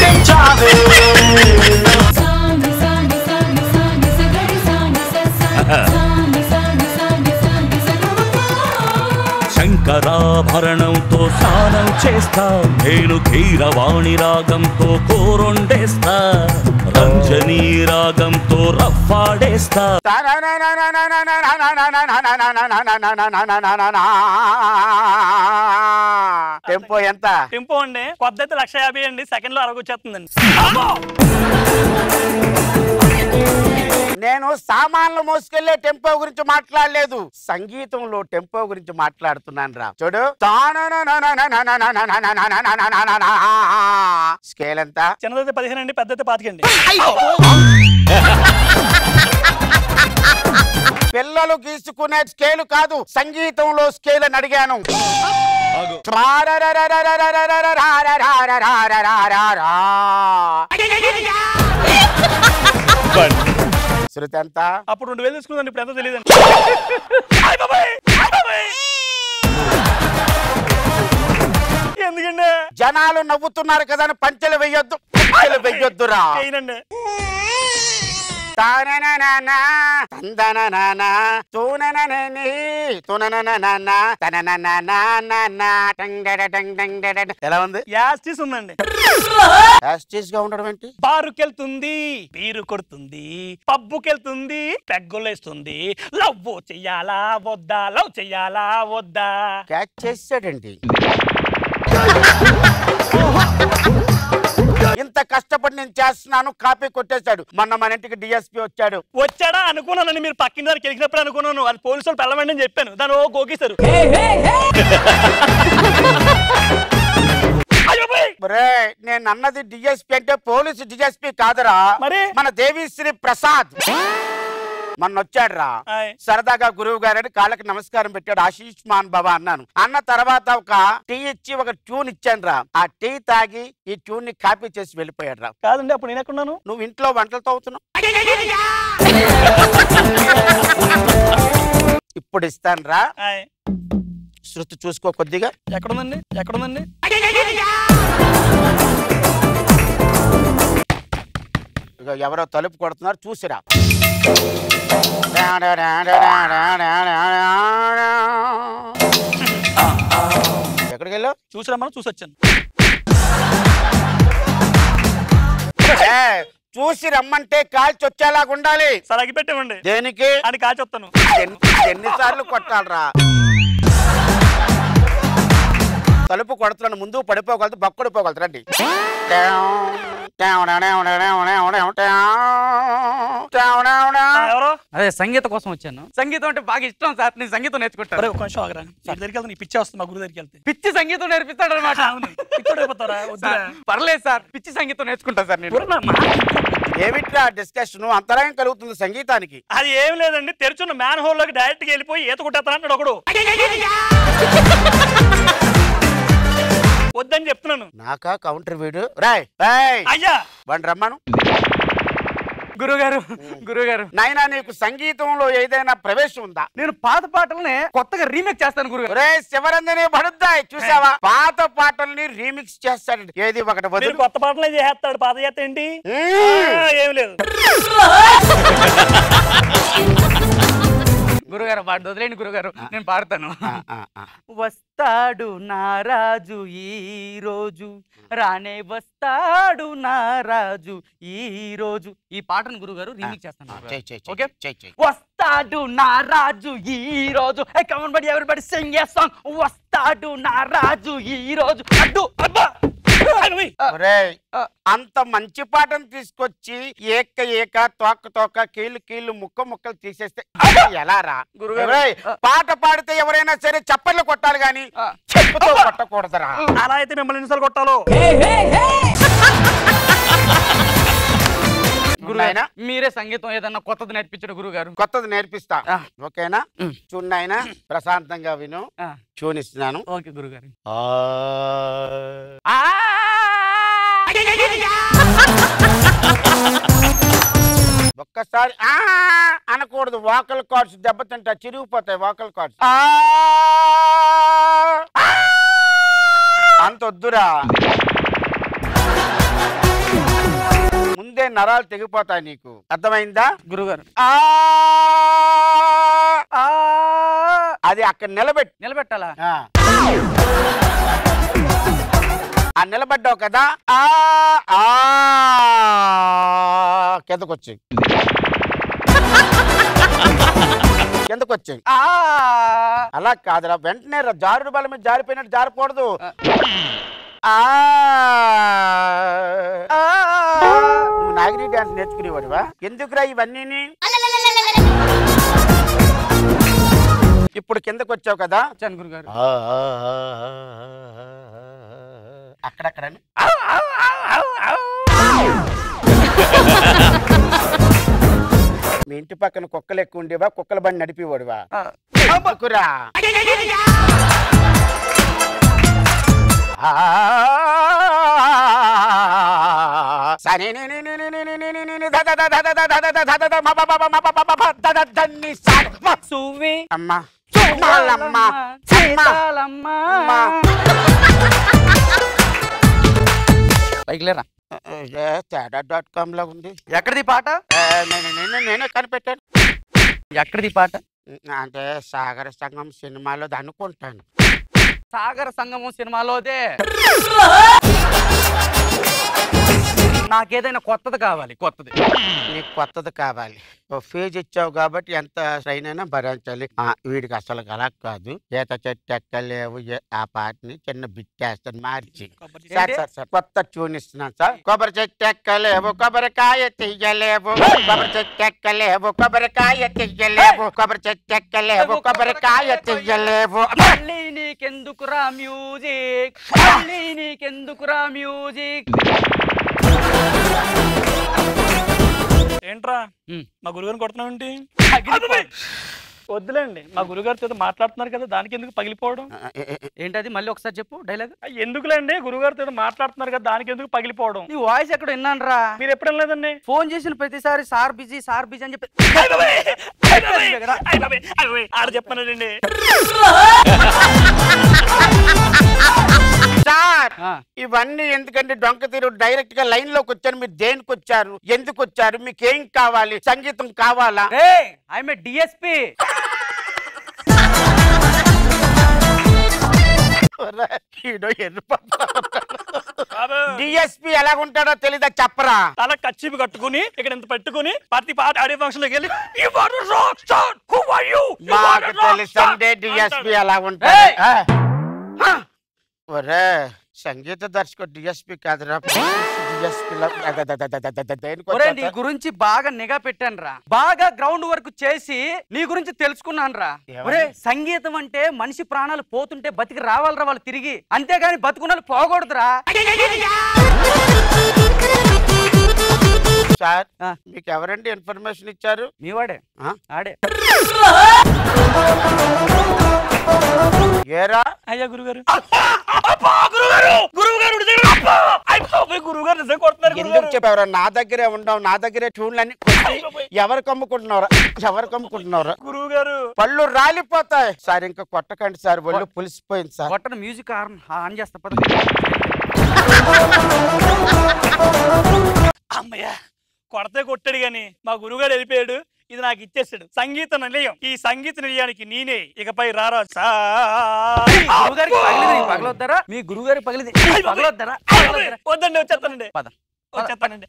రక్షించావే శంకరాభరణంతో స్నానం చేస్తా నేను కీరవాణి రాగంతో కోరొండేస్తా రంజనీ రాగంతో రఫాడేస్తా టెంపో ఎంత? టెంపో అండి కొద్ది 150 అండి, సెకండ్ లో అరగొచ్చేస్తుందండి. నేను సామాన్లు మోసుకెళ్లే టెంపో గురించి మాట్లాడలేదు, సంగీతంలో టెంపో గురించి మాట్లాడుతున్నాను రా. చూడు, స్కేల్ ఎంత? చిన్నదైతే 15 అండి, పెద్దైతే 25 అండి. పిల్లలు గీసుకునే స్కేలు కాదు, సంగీతంలో స్కేల్ అని అడిగాను. శృతి ఎంత? అప్పుడు 2000 తీసుకుందండి, ఇప్పుడు ఎంత తెలియదండి. ఎందుకండి? జనాలు నవ్వుతున్నారు కదా అని పంచెలు వెయ్యొద్దు, పంచెలు వెయ్యొద్దురా. ఎలా ఉంది? యాస్టిస్ ఉందండి. యాస్టిస్ గా ఉండడం ఏంటి? బారుకెళ్తుంది, బీరు కొడుతుంది, పబ్బుకెళ్తుంది, పెగ్గులేస్తుంది. లవ్ చెయ్యాలా వద్దా, లవ్ చెయ్యాలా వద్దా? క్యాచ్ చేసాడండి. ఇంత కష్టపడి నేను చేస్తున్నాను, కాపీ కొట్టేశాడు. మొన్న మన ఇంటికి డిఎస్పీ వచ్చాడా అనుకున్నానండి. మీరు పక్కిన దానికి వెళ్ళినప్పుడు అనుకున్నాను అది పోలీసులు పెళ్ళమండి అని చెప్పాను, దాన్ని ఓ గోకిస్తారు. నేను అన్నది డిఎస్పీ అంటే పోలీసు డిఎస్పీ కాదురా, మరి మన దేవిశ్రీ ప్రసాద్ మొన్న వచ్చాడు రా. సరదాగా గురువు గారని కాళ్ళకి నమస్కారం పెట్టాడు. ఆశీష్మాన్ బాబా అన్నాను. అన్న తర్వాత ఒక టీ ఇచ్చి ఒక ట్యూన్ ఇచ్చాను రా. ఆ టీ తాగి ఈ ట్యూన్ ని కాపీ చేసి వెళ్ళిపోయాడు రా. కాదండి, అప్పుడు నేను ఎక్కడున్నాను? నువ్వు ఇంట్లో వంటలతో అవుతున్నావు. ఇప్పుడు ఇస్తాను రా, శృతి చూసుకో కొద్దిగా. ఎక్కడుందండి? ఎక్కడుందండి? ఎవరో తలుపు కొడుతున్నారు, చూసిరా. ఎక్కడికి వెళ్ళావు? చూసిరమ్మా, చూసి వచ్చాను. చూసి రమ్మంటే కాల్చి వచ్చేలాగా ఉండాలి. సరే పెట్టేవండి. దేనికి? అని కాల్చి వస్తాను. ఎన్నిసార్లు కొట్టాలరా? తలుపు కొడుతున్నాను, ముందు పడిపోగలదు, బక్కడిపోగలదు. రండి. అదే సంగీతం కోసం వచ్చాను. సంగీతం అంటే బాగా ఇష్టం సార్, నేను సంగీతం నేర్చుకుంటాను. ఒక నిమిషం ఆగరా, దగ్గరికి వెళ్తే నీ పిచ్చి వస్తుంది. మా గురు దగ్గరికి వెళ్తే పిచ్చి సంగీతం నేర్పిస్తాడు అనమాట. పర్లేదు సార్, పిచ్చి సంగీతం నేర్చుకుంటా సార్ నేను. ఏమిట్రా డిస్కషన్? అంతరాయం కలుగుతుంది సంగీతానికి. అది ఏం లేదండి, తెరుచున్న మ్యాన్ హోల్ లోకి డైరెక్ట్ గా వెళ్ళిపోయి ఈత కొట్టేస్తానంటాడు ఒకడు. వద్దని చెప్తున్నాను. నాకా కౌంటర్ వీడు? రాయ్ అయ్యా బండి రమ్మను. గురుగారు నాయనా, నీకు సంగీతంలో ఏదైనా ప్రవేశం ఉందా? నేను పాత పాటలనే కొత్తగా రీమేక్ చేస్తాను గురుగారు. రే శివరంజని పడుద్దాయి, చూసావా? పాత పాటల్ని రీమిక్స్ చేస్తాడు. ఏది ఒకటి వదిలి కొత్త పాటలే చేస్తాడు, పాత చేత ఏంటి? ఏం లేదు గురుగారు, వాడు వదిలేండి గురుగారు, నేను పాడతాను. వస్తాడు నారాజు ఈ రోజు, రానే వస్తాడు నారాజు ఈ రోజు. ఈ పాటను గురుగారు రీమేక్ చేస్తాను. ఓకే, వస్తాడు నారాజు ఈ రోజు. కమ్ ఆన్ బడి, ఎవరీబడి సింగ్ ఎ సాంగ్. వస్తాడు నారాజు ఈ రోజు. అడ్డు అబ్బా. అంత మంచి పాటను తీసుకొచ్చి ఏక తోక తోక కీళ్ళు కీళ్ళు ముక్కలు తీసేస్తే ఎలా రా? పాట పాడితే ఎవరైనా సరే చప్పట్లు కొట్టాలి గాని చెప్పుతో కొట్టకూడదురా. అలా అయితే మిమ్మల్ని ఎన్నిసార్లు కొట్టాలో? గురుగారు, మీరే సంగీతం ఏదన్నా కొత్తది నేర్పించండి గురుగారు. కొత్తది నేర్పిస్తా, ఓకేనా? చూడైనా ప్రశాంతంగా విను. చూనిస్తున్నాను. ఓకే గురుగారు. ఒక్కసారి అనకూడదు, వాకల్ కార్డ్స్ దెబ్బతింటా, చిరిగిపోతాయి వాకల్ కార్డ్స్. అంత వద్దురా. వింటే నరాలు తెగిపోతాయి నీకు, అర్థమైందా? గురుగారు అది అక్కడ నిలబెట్టాలా? నిలబడ్డావు కదా, కిందకొచ్చి అలా కాదురా, వెంటనే జారుడు బల మీద జారిపోయినట్టు జారకూడదు. నువ్వు నాగిరి డాన్స్ నేర్చుకునేవాడివా? ఎందుకురా ఇవన్నీ? ఇప్పుడు కిందకు వచ్చావు కదా గురుగారు, అక్కడక్కడ మీ ఇంటి పక్కన కుక్కలు ఎక్కువ ఉండేవా? కుక్కల బండి నడిపేవాడువా? అమ్మా తేడా.com లో ఉంది. ఎక్కడిది పాట? నేనే కనిపెట్టాను. ఎక్కడిది పాట? అంటే సాగర సంగం సినిమాలో అనుకుంటాను. సాగర సంగమం సినిమాలోదే. నాకేదైనా కొత్తది కావాలి. కొత్తది నీకు కొత్తది కావాలి. ఓ ఫేజ్ ఇచ్చావు కాబట్టి ఎంత ట్రైన్ అయినా భరించాలి. వీడికి అసలు అలా కాదు. ఈత చెట్టు ఎక్కలేవు ఆ పాటని చిన్న బిట్టేస్తాను మార్చి. సార్ కొత్త ట్యూన్ ఇస్తున్నాను సార్. కొబ్బరి చెట్టు ఎక్కలేవు కొబ్బరికాయ తీయలేవు, కొబ్బరి చెట్టు ఎక్కలేవు కొబ్బరికాయ తీయలేవు, కొబ్బరి చెట్టు ఎక్కలేవు కొబ్బరికాయ తీయలేవు. మళ్ళీ నీకెందుకురా మ్యూజిక్, మళ్ళీ నీకెందుకురా మ్యూజిక్. ఏంట్రా మా గురుగారిని కొడుతున్నావు ఏంటి? వద్దులేండి, మా గురుగారితో మాట్లాడుతున్నారు కదా, దానికి ఎందుకు పగిలిపోవడం? ఏంటది? మళ్ళీ ఒకసారి చెప్పు డైలాగ్. ఎందుకులేండి, గురుగారితో మాట్లాడుతున్నారు కదా, దానికి ఎందుకు పగిలిపోవడం? నీ వాయిస్ ఎక్కడ విన్నాను రా. మీరు ఎప్పుడు వినలేదండి? ఫోన్ చేసిన ప్రతిసారి సార్ బిజీ అని చెప్పి ఆడ చెప్పనండి. సార్ ఇవన్నీ ఎందుకంటే డొంక తీరు డైరెక్ట్ గా లైన్ లోకి వచ్చారు. మీరు దేనికి వచ్చారు, ఎందుకు వచ్చారు, మీకేం కావాలి? సంగీతం కావాలా? I'm a DSP. డిఎస్పీ ఎలా ఉంటాడో తెలీదా? చెప్పరా. తల కచ్చిపి కట్టుకుని ఇక్కడ ఎంత పెట్టుకుని ప్రతి పాట ఆడియో ఫంక్షన్ లోకి వెళ్ళి మాకు తెలుసండి డిఎస్పీ ఎలా ఉంటాడు. ఒరే సంగీత దర్శకుడు డిఎస్పీ కాదురా, నీ గురించి బాగా నిఘా పెట్టాను రా. బాగా గ్రౌండ్ వర్క్ చేసి నీ గురించి తెలుసుకున్నాను రా. ఒరే సంగీతం అంటే మనిషి ప్రాణాలు పోతుంటే బతికి రావాలరా వాళ్ళు తిరిగి, అంతేగాని బతుకున్నాళ్ళు పోకూడదురా. సార్ మీకు ఎవరండి ఇన్ఫర్మేషన్ ఇచ్చారు? మీ వాడే. ఆడే. ఏరా? అయ్యా గురుగారు. గురుగారు నిజం కొడుతున్నారు. ఎందుకు చెప్పావరా? నా దగ్గరే ఉండవు, నా దగ్గరే ట్యూన్లన్నీ. ఎవరికి అమ్ముకుంటున్నారా? ఎవరికి అమ్ముకుంటున్నారా? గురువు గారు పళ్ళు రాలిపోతాయి. సార్ ఇంకా కొట్టకండి సార్, ఒళ్ళు పులిసిపోయింది సార్. కొట్టను, మ్యూజిక్ ఆన్ చేస్తా. అమ్మయ్య కొడతే కొట్టాడు గాని మా గురుగారు వెళ్ళిపోయాడు. ఇది నాకు ఇచ్చేసాడు సంగీత నిలయం. ఈ సంగీత నిలయానికి నేనే ఇకపై రారాజు. పగలొద్దారా? మీ గురుగారికి పగిలింది పగలొద్దారా? వద్దండి, వచ్చేస్తానండి. వచ్చేస్తానండి.